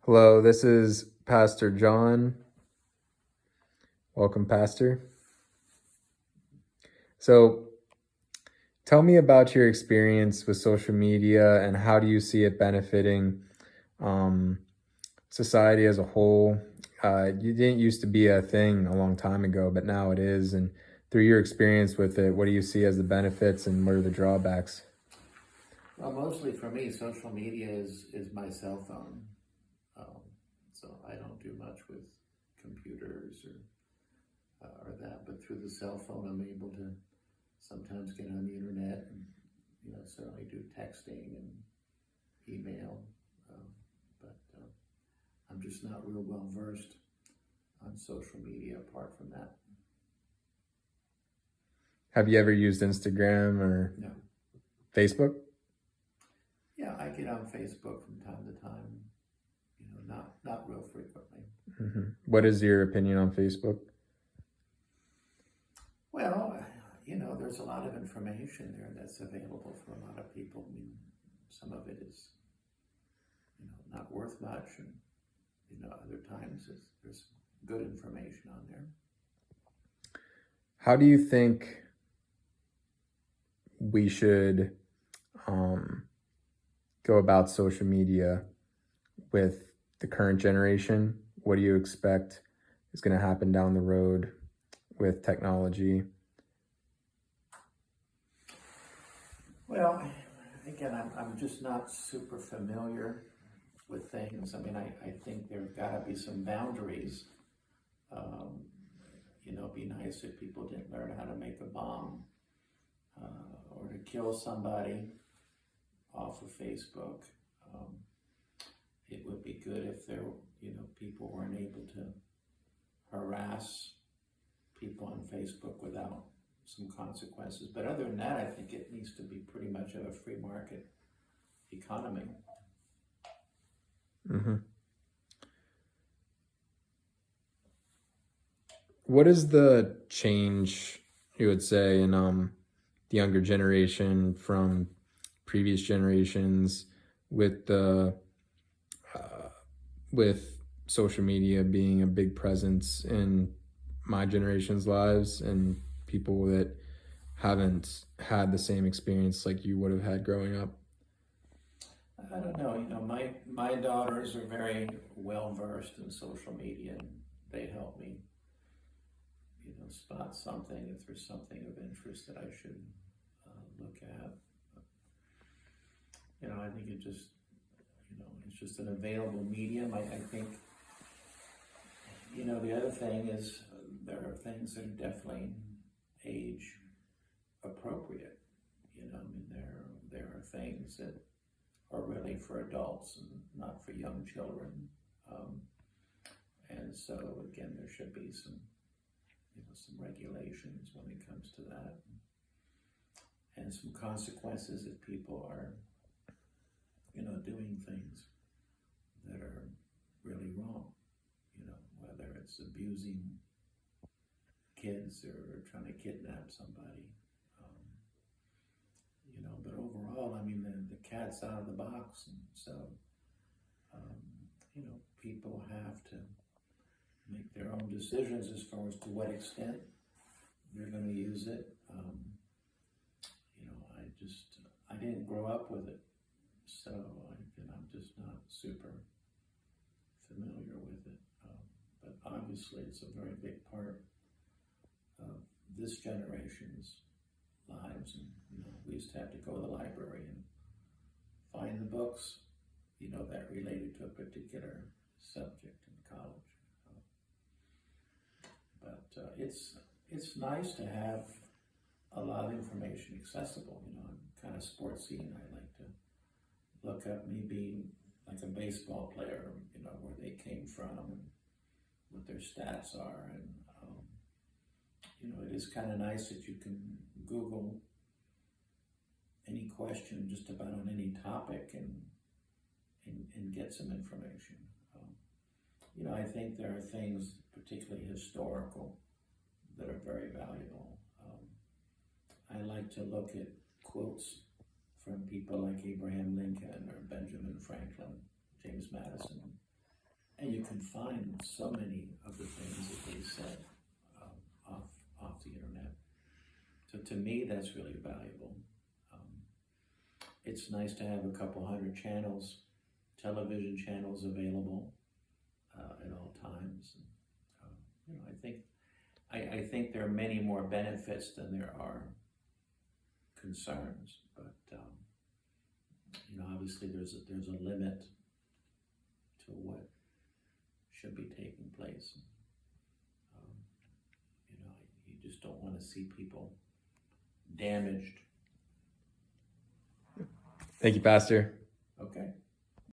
Hello, this is Pastor John. Welcome, Pastor. So, tell me about your experience with social media and how do you see it benefiting um, society as a whole? You didn't used to be a thing a long time ago, but now it is. And through your experience with it, what do you see as the benefits and what are the drawbacks? Well, mostly for me, social media is my cell phone. Um, so I don't do much with computers or that, but through the cell phone, I'm able to sometimes get on the internet and certainly do texting and email. Um, but I'm just not real well versed on social media apart from that. Have you ever used Instagram or No. Facebook? Yeah, I get on Facebook from time to time. Not real frequently. What is your opinion on Facebook? Well, there's a lot of information there that's available for a lot of people. I mean, some of it is, not worth much, and other times there's good information on there. How do you think we should go about social media with the current generation? What do you expect is going to happen down the road with technology? Well, again, I'm just not super familiar with things. I mean, I think there've got to be some boundaries. It'd be nice if people didn't learn how to make a bomb or to kill somebody off of Facebook. It would be good if people weren't able to harass people on Facebook without some consequences. But other than that, I think it needs to be pretty much of a free market economy. Mm-hmm. What is the change you would say in the younger generation from previous generations with the with social media being a big presence in my generation's lives and people that haven't had the same experience like you would have had growing up? I don't know. My daughters are very well versed in social media, and they help me, spot something if there's something of interest that I should look at. I think it's just an available medium. I think, the other thing is there are things that are definitely age appropriate. I mean, there are things that are really for adults and not for young children. And so again, there should be some regulations when it comes to that, and some consequences if people are, doing things that are really wrong. Whether it's abusing kids or trying to kidnap somebody. But overall, I mean, the cat's out of the box, and so people have to make their own decisions as far as to what extent they're going to use it. I didn't grow up with it, so I'm just not super familiar with it. But obviously, it's a very big part of this generation's lives. And we used to have to go to the library and find the books, that related to a particular subject in college. But it's nice to have a lot of information accessible. I'm kind of sportsy, and I like to look up maybe like a baseball player, where they came from and what their stats are. And it is kind of nice that you can Google any question just about on any topic and get some information. I think there are things, particularly historical, that are very valuable. I like to look at quotes from people like Abraham Lincoln or Benjamin Franklin, James Madison, And you can find so many of the things that they said off the internet. So to me, that's really valuable. It's nice to have a couple hundred channels, television channels available at all times. I think there are many more benefits than there are concerns, but obviously there's a limit to what should be taking place. You just don't want to see people damaged. Thank you, Pastor. Okay.